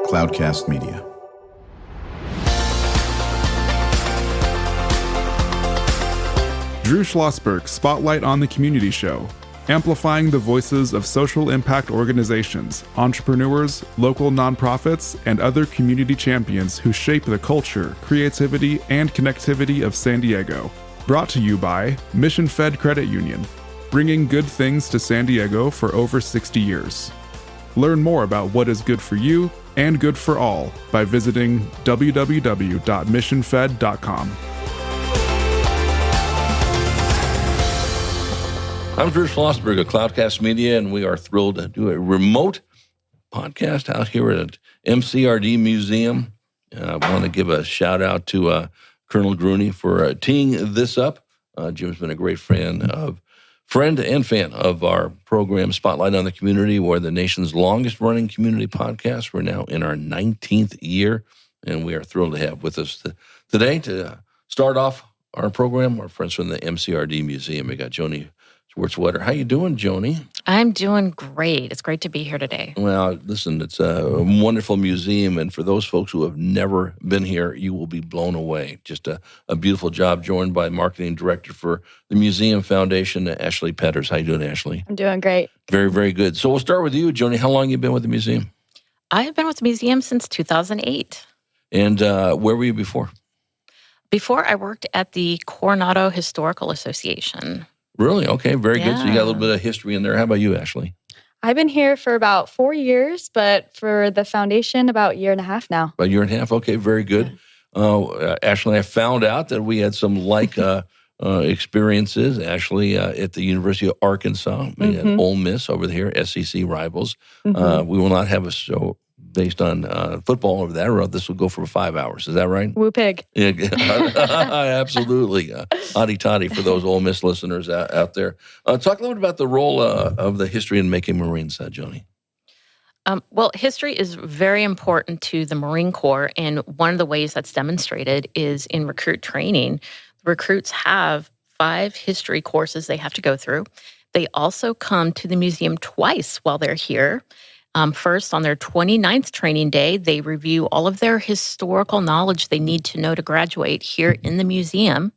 Cloudcast Media. Drew Schlosberg Spotlight on the Community Show, amplifying the voices of social impact organizations, entrepreneurs, local nonprofits, and other community champions who shape the culture, creativity, and connectivity of San Diego. Brought to you by Mission Fed Credit Union, bringing good things to San Diego for over 60 years. Learn more about what is good for you and good for all by visiting www.missionfed.com. I'm Drew Schlosberg of Cloudcast Media, and we are thrilled to do a remote podcast out here at MCRD Museum. I want to give a shout out to Colonel Grooney for teeing this up. Jim's been a great friend and fan of our program, Spotlight on the Community. We're the nation's longest-running community podcast. We're now in our 19th year, and we are thrilled to have with us today to start off our program, our friends from the MCRD Museum. We got Joanie Schwarz-Wetter. How you doing, Joanie? I'm doing great. It's great to be here today. Well, listen, it's a wonderful museum, and for those folks who have never been here, you will be blown away. Just a beautiful job, joined by Marketing Director for the Museum Foundation, Ashley Petters. How you doing, Ashley? I'm doing great. Very, very good. So we'll start with you, Joanie. How long have you been with the museum? I have been with the museum since 2008. And where were you before? Before, I worked at the Coronado Historical Association. Really? Okay, very good. So you got a Yeah. little bit of history in there. How about you, Ashley? I've been here for about 4 years, but for the foundation, about a year and a half now. About a year and a half. Okay, very good. Ashley, I found out that we had some experiences, Ashley, at the University of Arkansas. We had Ole Miss over here, SEC rivals. We will not have a show based on football over that road. This will go for 5 hours. Is that right? Woo pig. Yeah, absolutely. Hotty toddy for those Ole Miss listeners out there. Talk a little bit about the role of the history in making Marines, Joanie. Well, history is very important to the Marine Corps, and one of the ways that's demonstrated is in recruit training. Recruits have 5 history courses they have to go through. They also come to the museum twice while they're here. First, on their 29th training day, they review all of their historical knowledge they need to know to graduate here in the museum.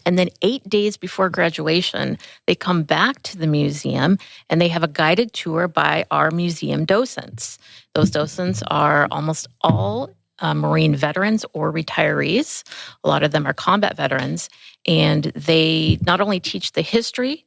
And then 8 days before graduation, they come back to the museum and they have a guided tour by our museum docents. Those docents are almost all Marine veterans or retirees. A lot of them are combat veterans. And they not only teach the history,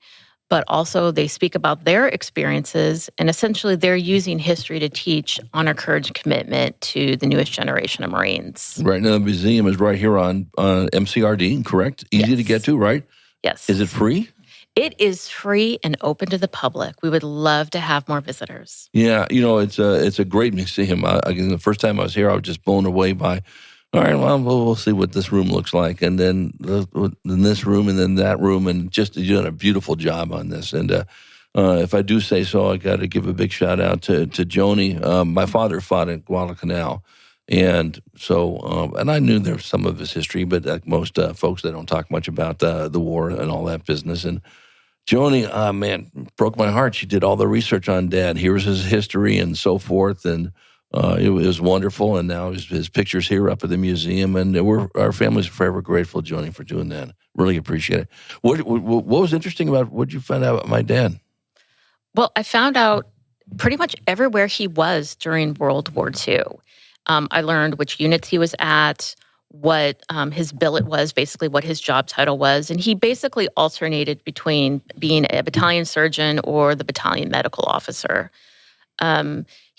but also they speak about their experiences, and essentially they're using history to teach honor, courage, and commitment to the newest generation of Marines. Right now, the museum is right here on MCRD, correct? Easy to get to, right? Yes. Is it free? It is free and open to the public. We would love to have more visitors. Yeah, it's a great museum. Again, the first time I was here, I was just blown away by, all right, well, we'll see what this room looks like. And then in this room and then that room. And just you've done a beautiful job on this. And if I do say so, I got to give a big shout out to Joanie. My father fought at Guadalcanal. And so, and I knew there was some of his history, but like most folks, they don't talk much about the war and all that business. And Joanie, man, broke my heart. She did all the research on Dad. Here's his history and so forth. And it was wonderful, and now his picture's here up at the museum, and our family's forever grateful, Joanie, for doing that. Really appreciate it. What was interesting about what you found out about my dad? Well, I found out pretty much everywhere he was during World War II. I learned which units he was at, what his billet was, basically what his job title was, and he basically alternated between being a battalion surgeon or the battalion medical officer.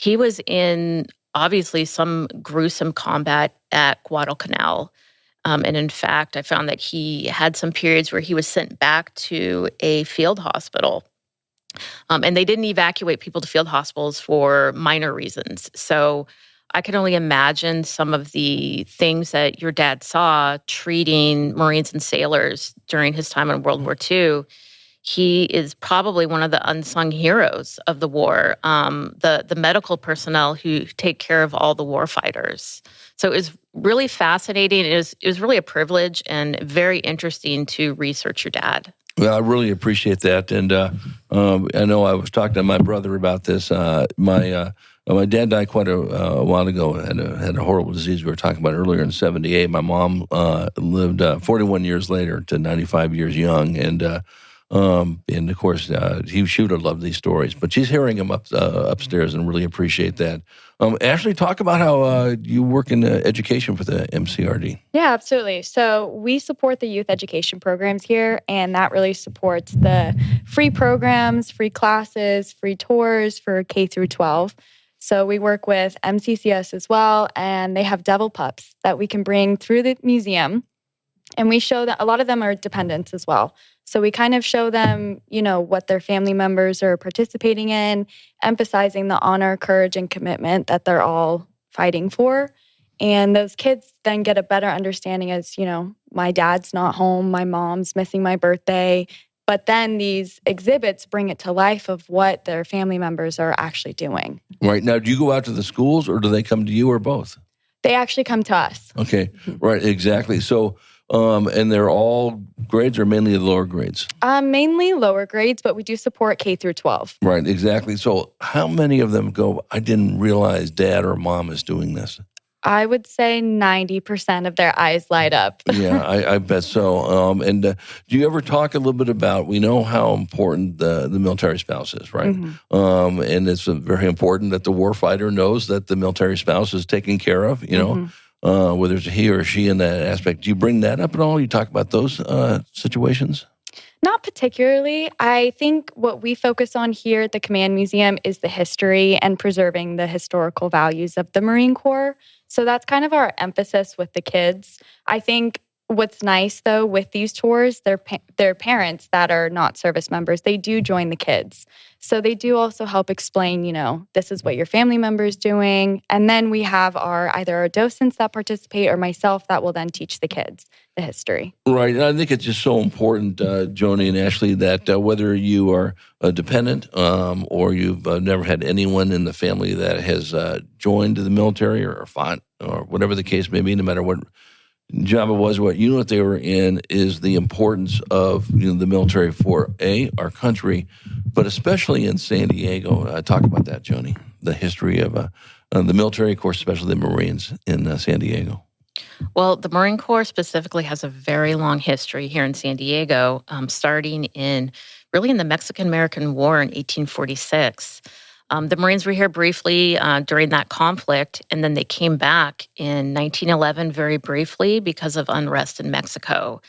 He was in, obviously, some gruesome combat at Guadalcanal. And in fact, I found that he had some periods where he was sent back to a field hospital. And they didn't evacuate people to field hospitals for minor reasons. So I can only imagine some of the things that your dad saw treating Marines and sailors during his time in World War II. He is probably one of the unsung heroes of the war, the medical personnel who take care of all the war fighters. So it was really fascinating. It was really a privilege and very interesting to research your dad. Well, I really appreciate that, and I know I was talking to my brother about this. My dad died quite a while ago. Had a horrible disease we were talking about earlier in '78. My mom lived 41 years later to 95 years young, and of course she would have loved these stories. But she's hearing them upstairs, and really appreciate that. Ashley, talk about how you work in education for the MCRD. Yeah, absolutely. So we support the youth education programs here, and that really supports the free programs, free classes, free tours for K through 12. So we work with MCCS as well, and they have devil pups that we can bring through the museum. And we show that a lot of them are dependents as well. So we kind of show them, what their family members are participating in, emphasizing the honor, courage, and commitment that they're all fighting for. And those kids then get a better understanding as, my dad's not home, my mom's missing my birthday. But then these exhibits bring it to life of what their family members are actually doing. Right. Now, do you go out to the schools, or do they come to you, or both? They actually come to us. Okay. Right. Exactly. So, and they're all grades, or mainly the lower grades? Mainly lower grades, but we do support K through 12. Right. Exactly. So how many of them go, I didn't realize Dad or Mom is doing this? I would say 90% of their eyes light up. Yeah, I bet so. And do you ever talk a little bit about, we know how important the military spouse is, right? Mm-hmm. And it's very important that the warfighter knows that the military spouse is taken care of, whether it's he or she in that aspect. Do you bring that up at all? You talk about those situations? Not particularly. I think what we focus on here at the Command Museum is the history and preserving the historical values of the Marine Corps. So that's kind of our emphasis with the kids. I think what's nice, though, with these tours, their parents that are not service members, they do join the kids. So they do also help explain, this is what your family member is doing. And then we have either our docents that participate or myself that will then teach the kids the history. Right. And I think it's just so important, Joanie and Ashley, that whether you are a dependent or you've never had anyone in the family that has joined the military or fought or whatever the case may be, no matter what job it was, what unit they were in, is the importance of the military for our country, but especially in San Diego. Talk about that, Joanie. The history of the military, of course, especially the Marines in San Diego. Well, the Marine Corps specifically has a very long history here in San Diego, starting in the Mexican-American War in 1846. The Marines were here briefly during that conflict, and then they came back in 1911 very briefly because of unrest in Mexico,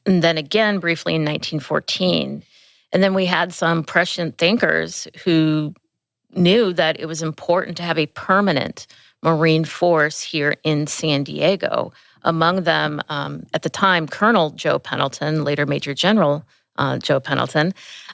and then again briefly in 1914. And then we had some prescient thinkers who knew that it was important to have a permanent Marine force here in San Diego. Among them, at the time, Colonel Joe Pendleton, later Major General Joe Pendleton,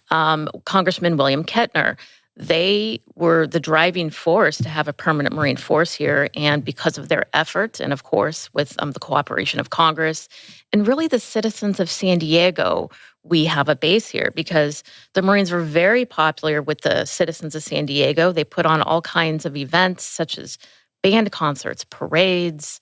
Congressman William Kettner. They were the driving force to have a permanent Marine force here, and because of their efforts, and of course with the cooperation of Congress, and really the citizens of San Diego, we have a base here because the Marines were very popular with the citizens of San Diego. They put on all kinds of events such as band concerts, parades,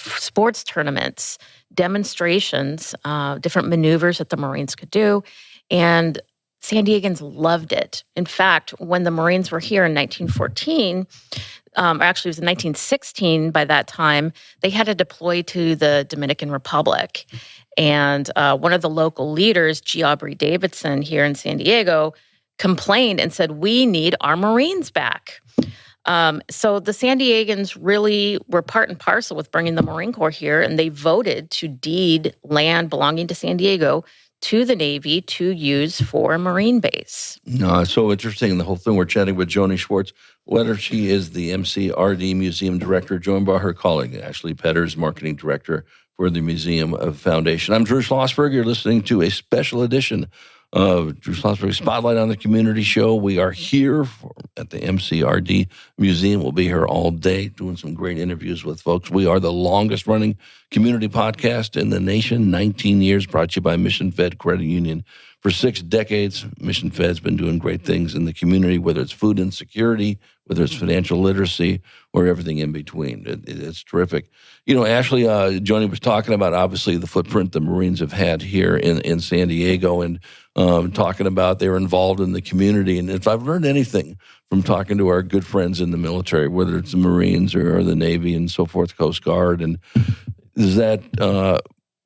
sports tournaments, demonstrations, different maneuvers that the Marines could do, and San Diegans loved it. In fact, when the Marines were here in 1914, actually it was in 1916 by that time, they had to deploy to the Dominican Republic. And one of the local leaders, G. Aubrey Davidson here in San Diego, complained and said, we need our Marines back. So the San Diegans really were part and parcel with bringing the Marine Corps here, and they voted to deed land belonging to San Diego to the Navy to use for a Marine base. No, it's so interesting. The whole thing, we're chatting with Joanie Schwarz-Wetter. She is the MCRD Museum Director, joined by her colleague, Ashley Petters, Marketing Director for the Museum Foundation. I'm Drew Schlosberg. You're listening to a special edition of Drew Schlosberg Spotlight on the Community Show. We are here at the MCRD Museum. We'll be here all day doing some great interviews with folks. We are the longest running community podcast in the nation, 19 years, brought to you by Mission Fed Credit Union, For 6 decades, Mission Fed's been doing great things in the community, whether it's food insecurity, whether it's financial literacy, or everything in between. It's terrific. Ashley, Joanie was talking about, obviously, the footprint the Marines have had here in San Diego, and talking about they're involved in the community. And if I've learned anything from talking to our good friends in the military, whether it's the Marines or the Navy and so forth, Coast Guard, and is that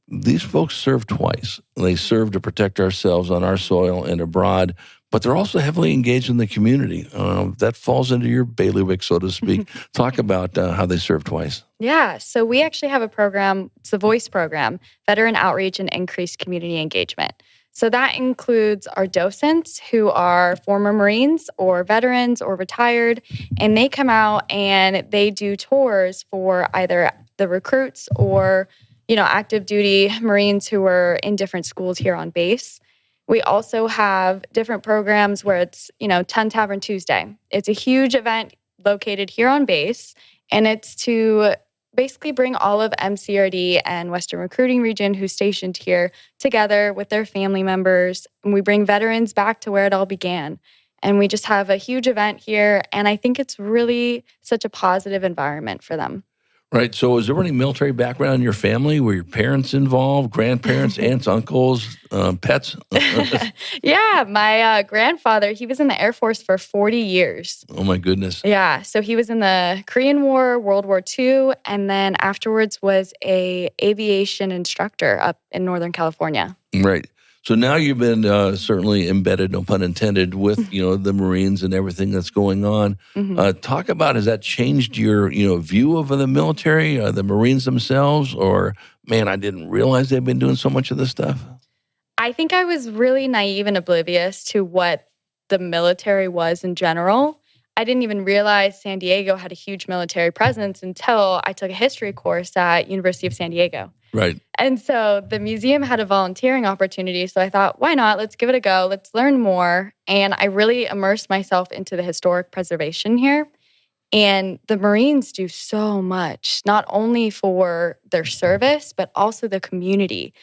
these folks serve twice. They serve to protect ourselves on our soil and abroad, but they're also heavily engaged in the community. That falls into your bailiwick, so to speak. Talk about how they serve twice. Yeah, so we actually have a program, it's a VOICE program, Veteran Outreach and Increased Community Engagement. So that includes our docents who are former Marines or veterans or retired, and they come out and they do tours for either the recruits or active duty Marines who are in different schools here on base. We also have different programs where it's, 10 Tavern Tuesday. It's a huge event located here on base, and it's to basically bring all of MCRD and Western Recruiting Region who's stationed here together with their family members. And we bring veterans back to where it all began. And we just have a huge event here, and I think it's really such a positive environment for them. Right. So is there any military background in your family? Were your parents involved, grandparents, aunts, uncles, pets? Yeah, my grandfather, he was in the Air Force for 40 years. Oh, my goodness. Yeah, so he was in the Korean War, World War II, and then afterwards was a aviation instructor up in Northern California. Right. So now you've been certainly embedded, no pun intended, with the Marines and everything that's going on. Talk about, has that changed your view of the military, the Marines themselves, or man, I didn't realize they've been doing so much of this stuff? I think I was really naive and oblivious to what the military was in general. I didn't even realize San Diego had a huge military presence until I took a history course at University of San Diego. Right. And so the museum had a volunteering opportunity. So I thought, why not? Let's give it a go. Let's learn more. And I really immersed myself into the historic preservation here. And the Marines do so much, not only for their service, but also the community.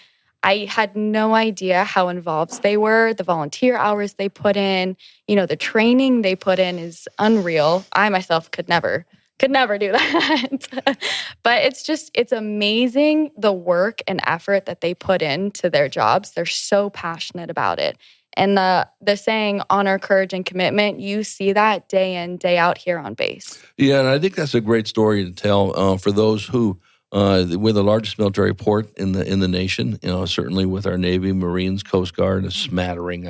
I had no idea how involved they were. The volunteer hours they put in, the training they put in is unreal. I myself could never do that. But it's amazing the work and effort that they put into their jobs. They're so passionate about it. And the saying, honor, courage, and commitment, you see that day in, day out here on base. Yeah, and I think that's a great story to tell for those who, we're the largest military port in the nation, certainly with our Navy, Marines, Coast Guard, a smattering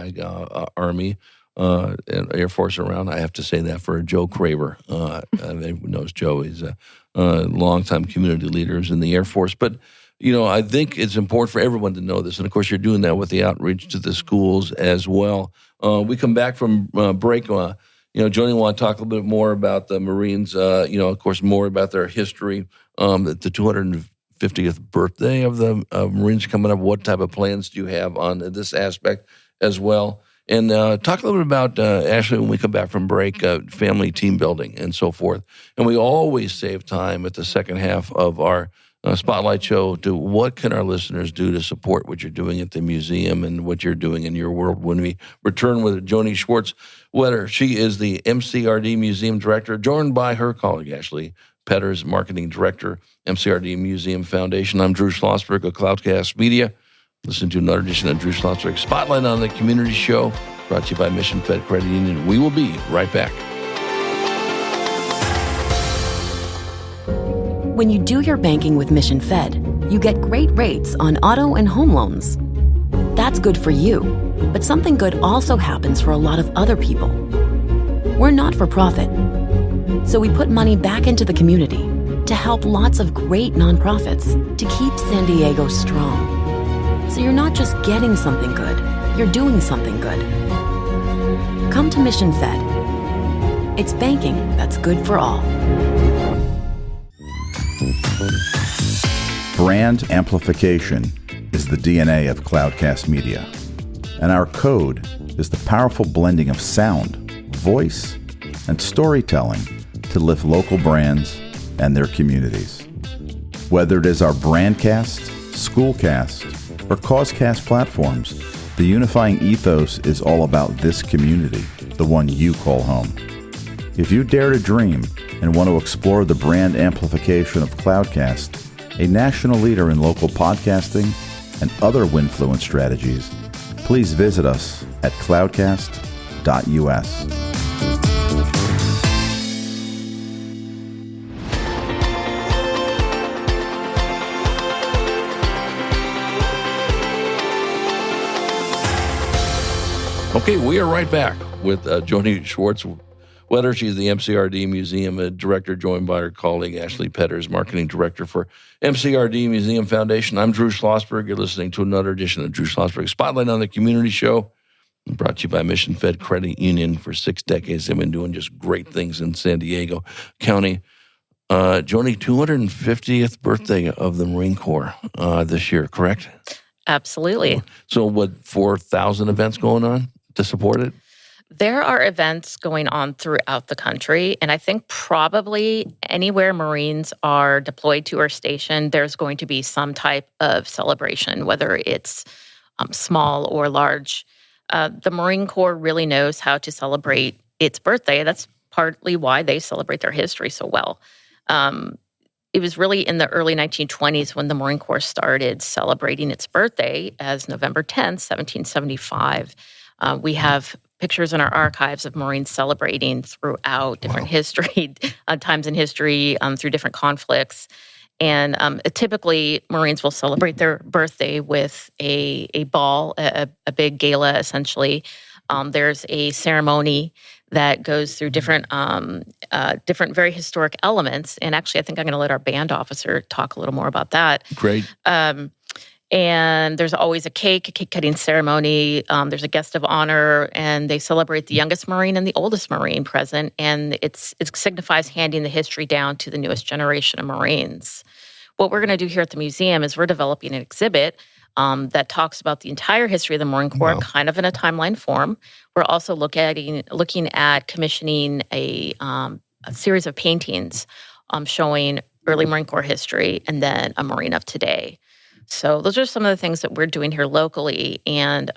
Army, and Air Force around. I have to say that for Joe Craver. Everyone knows Joe. He's a longtime community leader in the Air Force. But, I think it's important for everyone to know this. And, of course, you're doing that with the outreach to the schools as well. We come back from break. Joanie, want to talk a little bit more about the Marines, of course, more about their history, the 250th birthday of the Marines coming up. What type of plans do you have on this aspect as well? And talk a little bit about, Ashley, when we come back from break, family team building and so forth. And we always save time at the second half of our Spotlight show to what can our listeners do to support what you're doing at the museum and what you're doing in your world. When we return with Joanie Schwarz-Wetter, she is the MCRD Museum Director, joined by her colleague, Ashley Petters, Marketing Director, MCRD Museum Foundation. I'm Drew Schlosberg of Cloudcast Media. Listen to another edition of Drew Schlosberg Spotlight on the Community Show, brought to you by Mission Fed Credit Union. We will be right back. When you do your banking with Mission Fed, you get great rates on auto and home loans. That's good for you, but something good also happens for a lot of other people. We're not for profit, so we put money back into the community to help lots of great nonprofits to keep San Diego strong. So you're not just getting something good, you're doing something good. Come to Mission Fed. It's banking that's good for all. Brand amplification is the DNA of Cloudcast Media, and our code is the powerful blending of sound, voice, and storytelling to lift local brands and their communities. Whether it is our Brandcast, Schoolcast, or Causecast platforms, The unifying ethos is all about this community, the one you call home. If you dare to dream and want to explore the brand amplification of Cloudcast, a national leader in local podcasting and other Winfluence strategies, please visit us at cloudcast.us. Okay, we are right back with Joanie Schwarz-Wetter. She's the MCRD Museum Director, joined by her colleague Ashley Petters, Marketing Director for MCRD Museum Foundation. I'm Drew Schlosberg. You're listening to another edition of Drew Schlosberg Spotlight on the Community Show, brought to you by Mission Fed Credit Union. For 6 decades, they've been doing just great things in San Diego County. Joanie, 250th birthday of the Marine Corps this year, correct? Absolutely. So what, 4,000 events going on to support it? There are events going on throughout the country, and I think probably anywhere Marines are deployed to or stationed, there's going to be some type of celebration, whether it's small or large. The Marine Corps really knows how to celebrate its birthday. That's partly why they celebrate their history so well. It was really in the early 1920s when the Marine Corps started celebrating its birthday as November 10th, 1775. We have pictures in our archives of Marines celebrating throughout different history, times in history, through different conflicts. And typically, Marines will celebrate their birthday with a ball, a big gala, essentially. There's a ceremony that goes through different very historic elements. And actually, I think I'm going to let our band officer talk a little more about that. Great. And there's always a cake cutting ceremony. There's a guest of honor, and they celebrate the youngest Marine and the oldest Marine present. And it signifies handing the history down to the newest generation of Marines. What we're going to do here at the museum is we're developing an exhibit that talks about the entire history of the Marine Corps, kind of in a timeline form. We're also looking at commissioning a series of paintings showing early Marine Corps history and then a Marine of today. So those are some of the things that we're doing here locally, and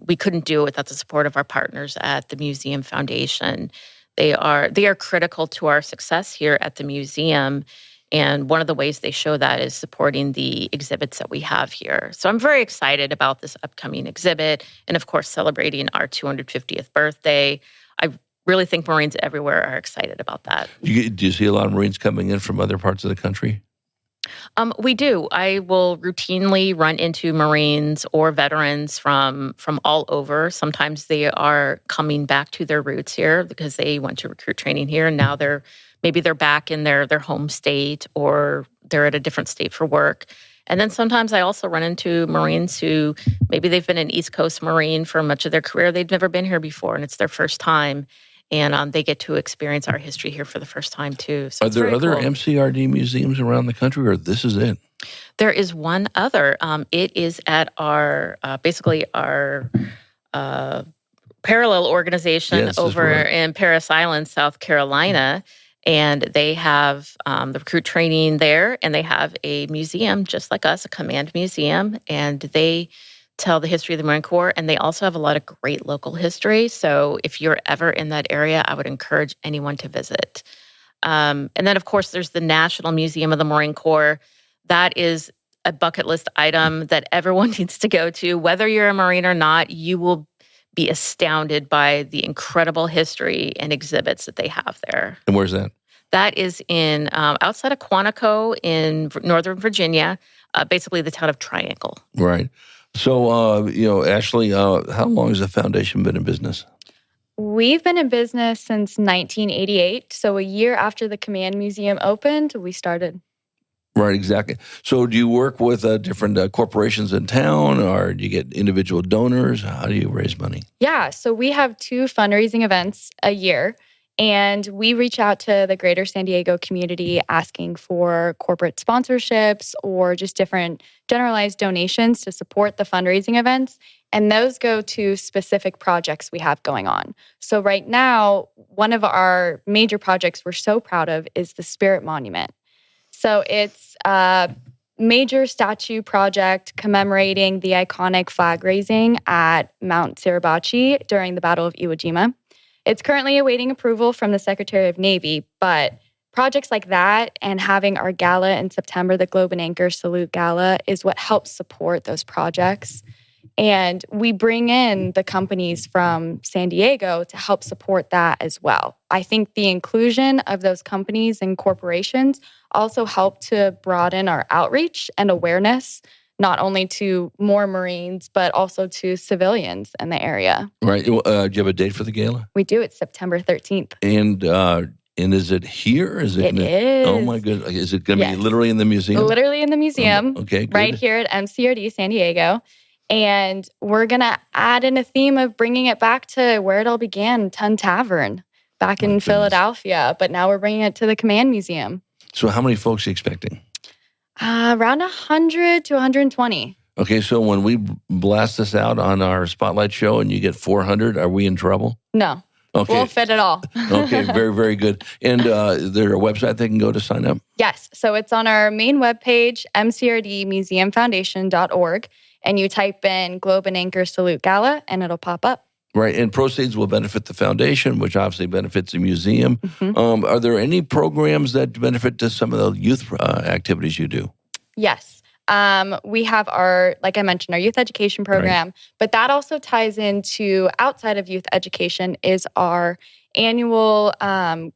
we couldn't do it without the support of our partners at the Museum Foundation. They are critical to our success here at the museum, and one of the ways they show that is supporting the exhibits that we have here. So I'm very excited about this upcoming exhibit, and of course celebrating our 250th birthday. I really think Marines everywhere are excited about that. Do you see a lot of Marines coming in from other parts of the country? We do. I will routinely run into Marines or veterans from all over. Sometimes they are coming back to their roots here because they went to recruit training here, and now they're back in their home state, or they're at a different state for work. And then sometimes I also run into Marines who maybe they've been an East Coast Marine for much of their career. They've never been here before, and it's their first time. And they get to experience our history here for the first time, too. So are there other cool. MCRD museums around the country, or this is it? There is one other. It is at our parallel organization over in Parris Island, South Carolina. And they have the recruit training there, and they have a museum just like us, a command museum. And they tell the history of the Marine Corps, and they also have a lot of great local history. So if you're ever in that area, I would encourage anyone to visit. And then, of course, there's the National Museum of the Marine Corps. That is a bucket list item that everyone needs to go to. Whether you're a Marine or not, you will be astounded by the incredible history and exhibits that they have there. And where's that? That is in outside of Quantico in Northern Virginia, basically the town of Triangle. Right. So, Ashley, how long has the foundation been in business? We've been in business since 1988. So a year after the Command Museum opened, we started. Right, exactly. So do you work with different corporations in town, or do you get individual donors? How do you raise money? Yeah, so we have 2 fundraising events a year. And we reach out to the greater San Diego community asking for corporate sponsorships or just different generalized donations to support the fundraising events. And those go to specific projects we have going on. So right now, one of our major projects we're so proud of is the Spirit Monument. So it's major statue project commemorating the iconic flag raising at Mount Suribachi during the Battle of Iwo Jima. It's currently awaiting approval from the Secretary of Navy, but projects like that and having our gala in September, the Globe and Anchor Salute Gala, is what helps support those projects. And we bring in the companies from San Diego to help support that as well. I think the inclusion of those companies and corporations also help to broaden our outreach and awareness, not only to more Marines, but also to civilians in the area. Right. Do you have a date for the gala? We do. It's September 13th. And is it here? Is it is. Oh, my goodness. Is it going to be literally in the museum? Literally in the museum. Okay, good. Right here at MCRD San Diego. And we're going to add in a theme of bringing it back to where it all began, Ton Tavern, back in Philadelphia. But now we're bringing it to the Command Museum. So how many folks are you expecting? Around 100 to 120. Okay, so when we blast this out on our Spotlight show and you get 400, are we in trouble? No. Okay. We'll fit it all. Okay, very, very good. And is there a website they can go to sign up? Yes. So it's on our main webpage, MCRDmuseumfoundation.org. And you type in Globe and Anchor Salute Gala, and it'll pop up. Right, and proceeds will benefit the foundation, which obviously benefits the museum. Mm-hmm. Are there any programs that benefit to some of the youth activities you do? Yes. We have our, like I mentioned, our youth education program, right. But that also ties into, outside of youth education, is our annual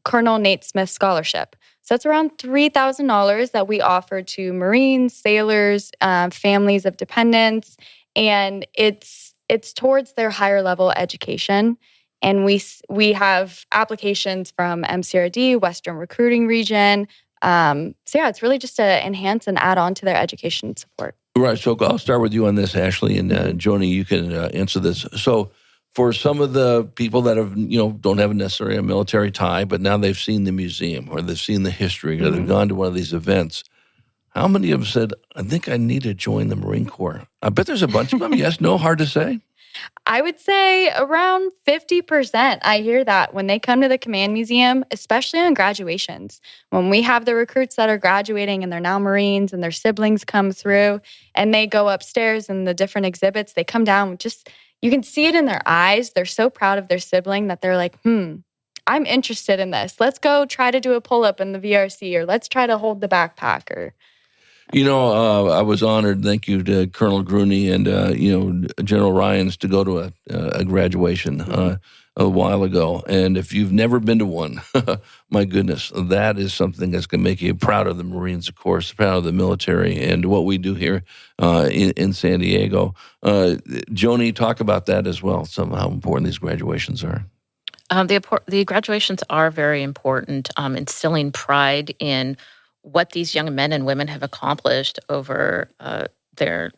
Colonel Nate Smith Scholarship. So that's around $3,000 that we offer to Marines, sailors, families of dependents, and it's towards their higher level education. And we have applications from MCRD, Western Recruiting Region. So yeah, it's really just to enhance and add on to their education support. Right. So I'll start with you on this, Ashley, and Joanie, you can answer this. So for some of the people that have, don't have necessarily a military tie, but now they've seen the museum or they've seen the history or they've gone to one of these events, how many of them said, I think I need to join the Marine Corps? I bet there's a bunch of them. Yes, no, hard to say. I would say around 50%. I hear that when they come to the Command Museum, especially on graduations. When we have the recruits that are graduating and they're now Marines and their siblings come through and they go upstairs in the different exhibits, they come down you can see it in their eyes. They're so proud of their sibling that they're like, I'm interested in this. Let's go try to do a pull-up in the VRC, or let's try to hold the backpack. I was honored, thank you to Colonel Grooney and, General Ryans to go to a graduation a while ago. And if you've never been to one, my goodness, that is something that's going to make you proud of the Marines, of course, proud of the military and what we do here in San Diego. Joanie, talk about that as well, how important these graduations are. The graduations are very important, instilling pride in what these young men and women have accomplished over their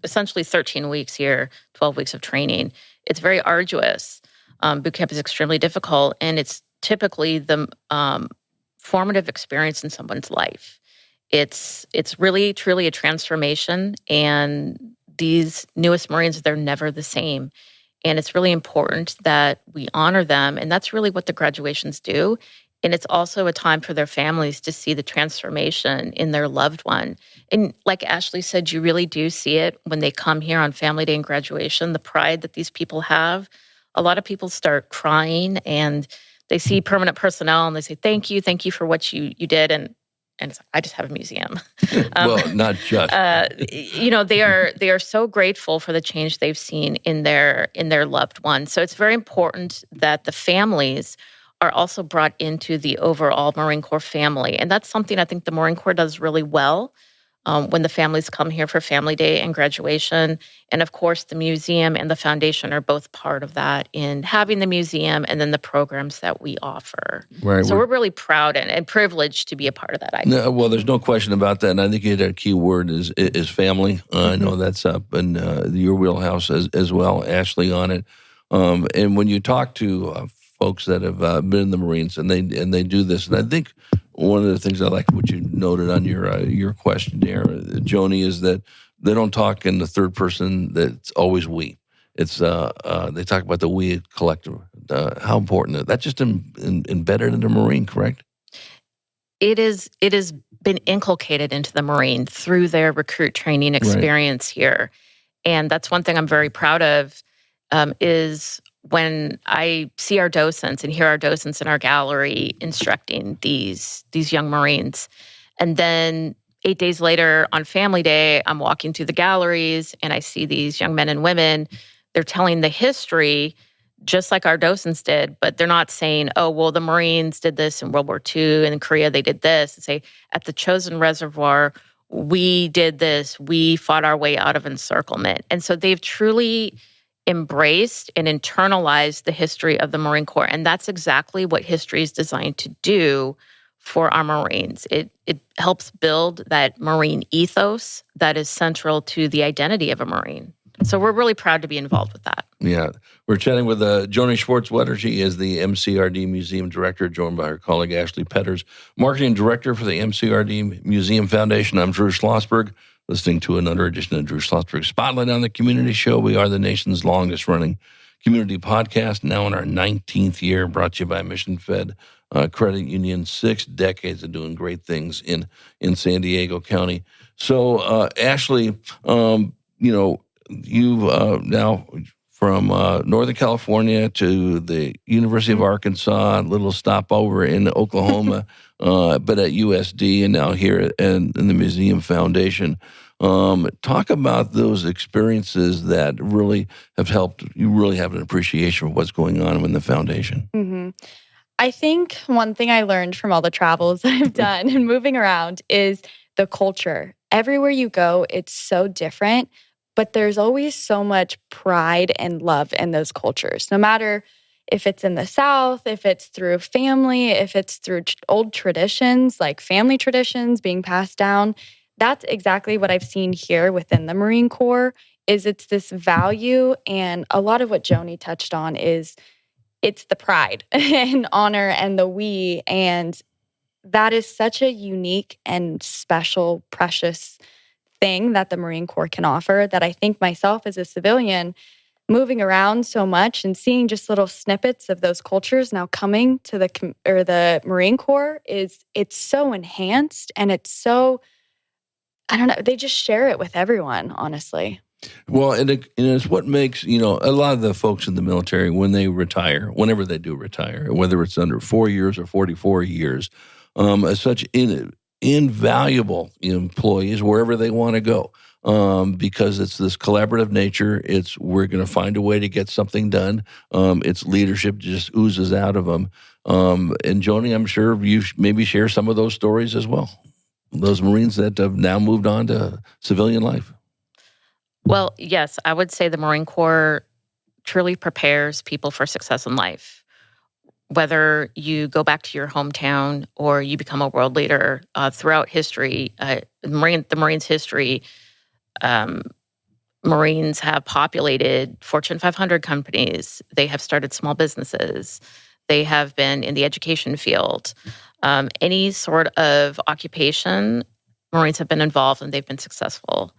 essentially 13 weeks here, 12 weeks of training. It's very arduous. Boot camp is extremely difficult, and it's typically the formative experience in someone's life. It's really, truly a transformation, and these newest Marines, they're never the same. And it's really important that we honor them, and that's really what the graduations do. And it's also a time for their families to see the transformation in their loved one. And like Ashley said, you really do see it when they come here on Family Day and graduation, the pride that these people have. A lot of people start crying and they see permanent personnel and they say, thank you for what you did. And it's like, I just have a museum. Well, not just. They are so grateful for the change they've seen in their loved one. So it's very important that the families are also brought into the overall Marine Corps family. And that's something I think the Marine Corps does really well when the families come here for Family Day and graduation. And of course, the museum and the foundation are both part of that in having the museum and then the programs that we offer. Right. So we're really proud and privileged to be a part of that. No, well, there's no question about that. And I think you hit a key word is family. I know that's up in your wheelhouse as well, Ashley, on it. And when you talk to folks that have been in the Marines and they do this, and I think one of the things I like what you noted on your questionnaire, Joanie, is that they don't talk in the third person. That's always we. It's they talk about the we collective. How important that's just embedded in the Marine, correct? it is been inculcated into the Marine through their recruit training experience here. And that's one thing I'm very proud of, is when I see our docents and hear our docents in our gallery instructing these young Marines. And then 8 days later on Family Day, I'm walking through the galleries and I see these young men and women. They're telling the history just like our docents did, but they're not saying, oh, well, the Marines did this in World War II, and in Korea they did this. They say, at the Chosin Reservoir, we did this. We fought our way out of encirclement. And so they've truly embraced and internalized the history of the Marine Corps. And that's exactly what history is designed to do for our Marines. It helps build that Marine ethos that is central to the identity of a Marine. So we're really proud to be involved with that. Yeah. We're chatting with Joanie Schwarz-Wetter. She is the MCRD Museum Director, joined by her colleague Ashley Petters, Marketing Director for the MCRD Museum Foundation. I'm Drew Schlosberg, listening to another edition of Drew Schlosberg Spotlight on the Community Show. We are the nation's longest-running community podcast, now in our 19th year, brought to you by Mission Fed Credit Union, 6 decades of doing great things in San Diego County. So, Ashley, you've now from Northern California to the University of Arkansas, a little stopover in Oklahoma, but at USD, and now here in the Museum Foundation. Talk about those experiences that really have helped you really have an appreciation for what's going on in the foundation. Mm-hmm. I think one thing I learned from all the travels that I've done and moving around is the culture. Everywhere you go, it's so different. But there's always so much pride and love in those cultures, no matter if it's in the South, if it's through family, if it's through old traditions, like family traditions being passed down. That's exactly what I've seen here within the Marine Corps, is it's this value. And a lot of what Joanie touched on is it's the pride and honor and the we. And that is such a unique and special, precious thing that the Marine Corps can offer, that I think myself as a civilian moving around so much and seeing just little snippets of those cultures now coming to the Marine Corps it's so enhanced, and it's so, I don't know, they just share it with everyone, honestly. Well, and it's what makes, a lot of the folks in the military, when they retire, whenever they do retire, whether it's under 4 years or 44 years, as such invaluable employees wherever they want to go, because it's this collaborative nature. We're going to find a way to get something done. It's leadership just oozes out of them. And Joanie, I'm sure you maybe share some of those stories as well. Those Marines that have now moved on to civilian life. Well, yes, I would say the Marine Corps truly prepares people for success in life. Whether you go back to your hometown or you become a world leader, throughout history, the Marines' history, Marines have populated Fortune 500 companies. They have started small businesses. They have been in the education field. Any sort of occupation, Marines have been involved and they've been successful.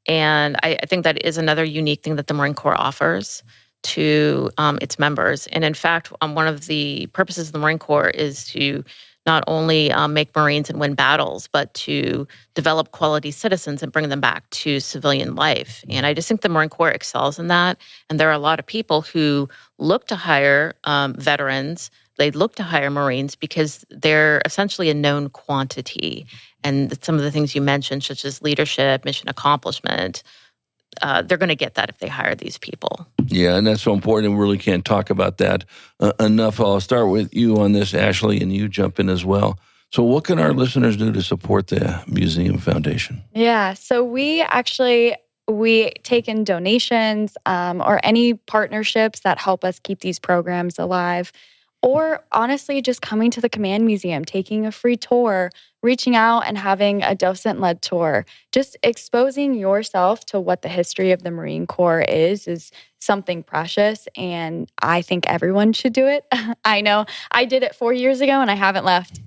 And I think that is another unique thing that the Marine Corps offers to its members. And in fact, one of the purposes of the Marine Corps is to not only make Marines and win battles, but to develop quality citizens and bring them back to civilian life. And I just think the Marine Corps excels in that. And there are a lot of people who look to hire veterans. They look to hire Marines because they're essentially a known quantity. And some of the things you mentioned, such as leadership, mission accomplishment, they're going to get that if they hire these people. Yeah, and that's so important, and we really can't talk about that enough. I'll start with you on this, Ashley, and you jump in as well. So what can our listeners do to support the Museum Foundation? Yeah, so we take in donations or any partnerships that help us keep these programs alive. Or honestly, just coming to the Command Museum, taking a free tour, reaching out and having a docent-led tour. Just exposing yourself to what the history of the Marine Corps is something precious, and I think everyone should do it. I know I did it 4 years ago, and I haven't left.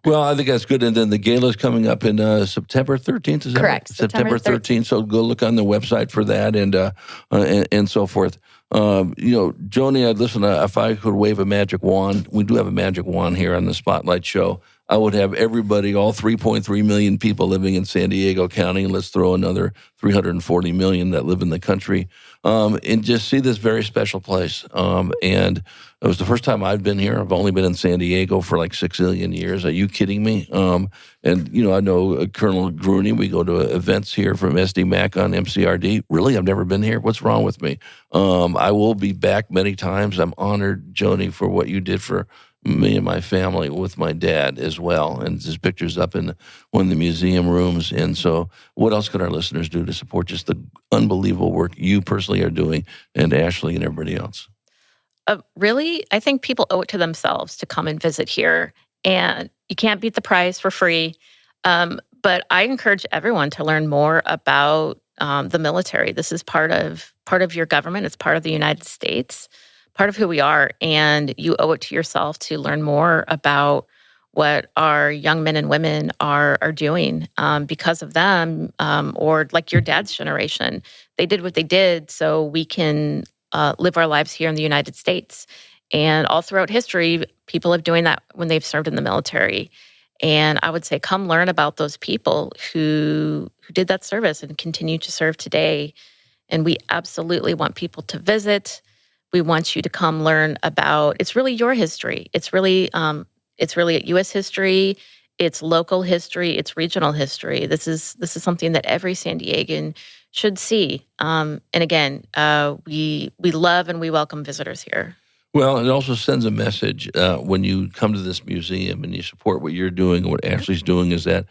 Well, I think that's good. And then the gala is coming up in September 13th, is that correct? Right? September 13th. So go look on the website for that and so forth. Joanie, listen, if I could wave a magic wand, we do have a magic wand here on the Spotlight Show. I would have everybody, all 3.3 million people living in San Diego County, and let's throw another 340 million that live in the country, and just see this very special place. And it was the first time I've been here. I've only been in San Diego for like 6 million years. Are you kidding me? And, I know Colonel Grooney, we go to events here from SDMAC on MCRD. Really? I've never been here? What's wrong with me? I will be back many times. I'm honored, Joanie, for what you did for me and my family with my dad as well. And there's pictures up in one of the museum rooms. And so what else could our listeners do to support just the unbelievable work you personally are doing, and Ashley and everybody else? Really, I think people owe it to themselves to come and visit here. And you can't beat the price for free. But I encourage everyone to learn more about the military. This is part of your government. It's part of the United States, part of who we are. And you owe it to yourself to learn more about what our young men and women are doing because of them, or like your dad's generation. They did what they did so we can live our lives here in the United States. And all throughout history, people have doing that when they've served in the military. And I would say come learn about those people who did that service and continue to serve today. And we absolutely want people to visit. We want you to come learn about, it's really your history. It's really U.S. history. It's local history. It's regional history. This is something that every San Diegan should see. And again, we love and we welcome visitors here. Well, it also sends a message when you come to this museum and you support what you're doing and what Ashley's doing, is that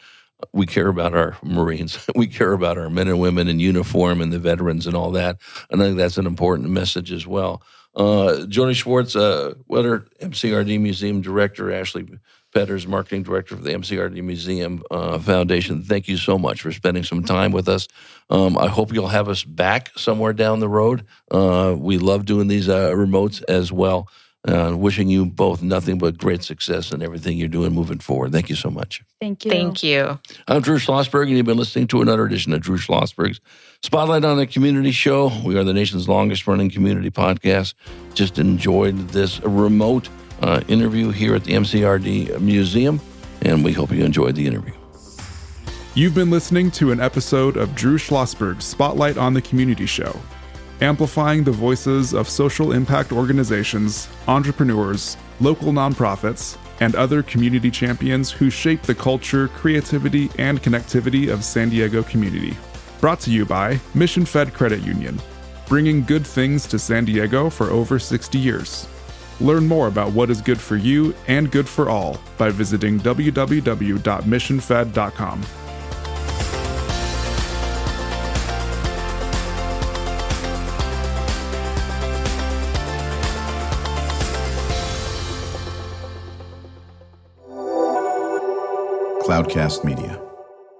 we care about our Marines. We care about our men and women in uniform and the veterans and all that. And I think that's an important message as well. Joanie Schwarz-Wetter, MCRD Museum Director, Ashley Petters, Marketing Director for the MCRD Museum Foundation. Thank you so much for spending some time with us. I hope you'll have us back somewhere down the road. We love doing these remotes as well. Wishing you both nothing but great success in everything you're doing moving forward. Thank you so much. Thank you. Thank you. I'm Drew Schlosberg, and you've been listening to another edition of Drew Schlossberg's Spotlight on the Community Show. We are the nation's longest-running community podcast. Just enjoyed this remote interview here at the MCRD Museum, and we hope you enjoyed the interview. You've been listening to an episode of Drew Schlossberg's Spotlight on the Community Show, amplifying the voices of social impact organizations, entrepreneurs, local nonprofits, and other community champions who shape the culture, creativity, and connectivity of San Diego community. Brought to you by Mission Fed Credit Union, bringing good things to San Diego for over 60 years. Learn more about what is good for you and good for all by visiting www.missionfed.com. Cloudcast Media.